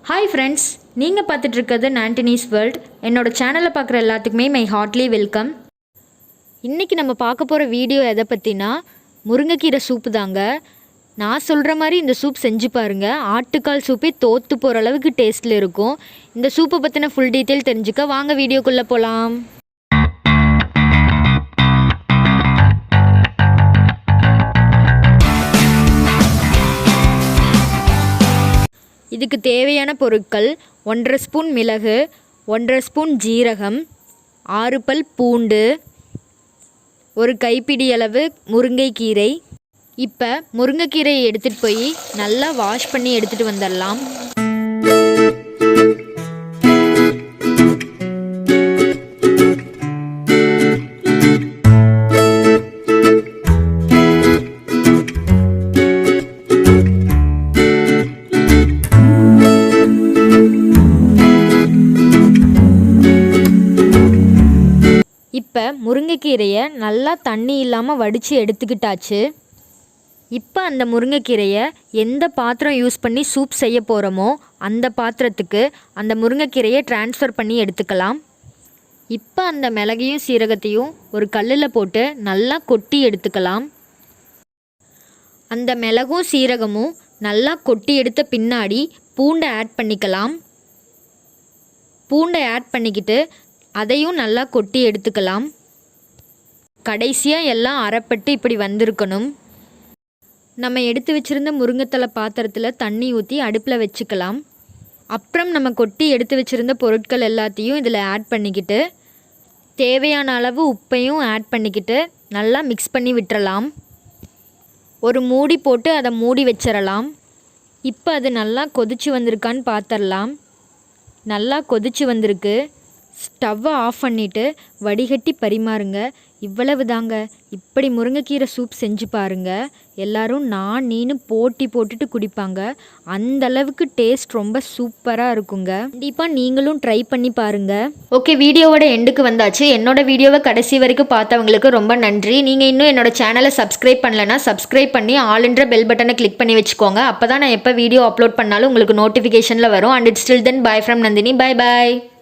Hi friends, நீங்கள் பார்த்துட்ருக்கிறது நான்டனிஸ் world. என்னோடய சேனலை பார்க்குற எல்லாத்துக்குமே மை ஹார்ட்லி வெல்கம். இன்றைக்கி நம்ம பார்க்க போகிற வீடியோ எதை பற்றினா முருங்கைக்கீரை சூப்பு தாங்க. நான் சொல்கிற மாதிரி இந்த சூப் செஞ்சு பாருங்கள். ஆட்டுக்கால் சூப்பே தோற்று போகிற அளவுக்கு டேஸ்ட்டில் இருக்கும். இந்த சூப்பை பற்றின ஃபுல் டீட்டெயில் தெரிஞ்சுக்க வாங்க வீடியோக்குள்ளே போகலாம். இதுக்கு தேவையான பொருட்கள் 1.5 ஸ்பூன் மிளகு, 1.5 ஸ்பூன் ஜீரகம், 6 பல் பூண்டு, ஒரு கைப்பிடி அளவு முருங்கைக்கீரை. இப்போ முருங்கைக்கீரையை எடுத்துகிட்டு போய் நல்லா வாஷ் பண்ணி எடுத்துகிட்டு வந்துடலாம். இப்போ முருங்கைக்கீரையை நல்லா தண்ணி இல்லாமல் வடித்து எடுத்துக்கிட்டாச்சு. இப்போ அந்த முருங்கைக்கீரையை எந்த பாத்திரம் யூஸ் பண்ணி சூப் செய்ய போகிறோமோ அந்த பாத்திரத்துக்கு அந்த முருங்கைக்கீரையை ட்ரான்ஸ்ஃபர் பண்ணி எடுத்துக்கலாம். இப்போ அந்த மிளகையும் சீரகத்தையும் ஒரு கல்லில் போட்டு நல்லா கொட்டி எடுத்துக்கலாம். அந்த மிளகும் சீரகமும் நல்லா கொட்டி எடுத்த பின்னாடி பூண்டை ஆட் பண்ணிக்கலாம். பூண்டை ஆட் பண்ணிக்கிட்டு அதையும் நல்லா கொட்டி எடுத்துக்கலாம். கடைசியாக எல்லாம் அரைப்பட்டு இப்படி வந்திருக்கணும். நம்ம எடுத்து வச்சுருந்த முருங்கைத்தலை பாத்திரத்தில் தண்ணி ஊற்றி அடுப்பில் வச்சுக்கலாம். அப்புறம் நம்ம கொட்டி எடுத்து வச்சுருந்த பொருட்கள் எல்லாத்தையும் இதில் ஆட் பண்ணிக்கிட்டு தேவையான அளவு உப்பையும் ஆட் பண்ணிக்கிட்டு நல்லா மிக்ஸ் பண்ணி விட்டுறலாம். ஒரு மூடி போட்டு அதை மூடி வச்சிடலாம். இப்போ அது நல்லா கொதிச்சு வந்திருக்கான்னு பார்த்துடலாம். நல்லா கொதிச்சு வந்திருக்கு. ஸ்டவ்வை ஆஃப் பண்ணிவிட்டு வடிகட்டி பரிமாறுங்க. இவ்வளவு தாங்க. இப்படி முருங்கைக்கீரை சூப் செஞ்சு பாருங்கள். எல்லோரும் நீனு போட்டி போட்டுட்டு குடிப்பாங்க. அந்த அளவுக்கு டேஸ்ட் ரொம்ப சூப்பராக இருக்குங்க. கண்டிப்பாக நீங்களும் ட்ரை பண்ணி பாருங்கள். ஓகே, வீடியோவோட எண்டுக்கு வந்தாச்சு. என்னோடய வீடியோவை கடைசி வரைக்கும் பார்த்தவங்களுக்கு ரொம்ப நன்றி. நீங்கள் இன்னும் என்னோடய சேனலை சப்ஸ்கிரைப் பண்ணலைன்னா சப்ஸ்கிரைப் பண்ணி ஆல்ன்ற பெல் பட்டனை கிளிக் பண்ணி வச்சுக்கோங்க. அப்போ தான் நான் எப்போ வீடியோ அப்லோட் பண்ணாலும் உங்களுக்கு நோட்டிஃபிகேஷனில் வரும். And it's still then by from Nandini. Bye bye.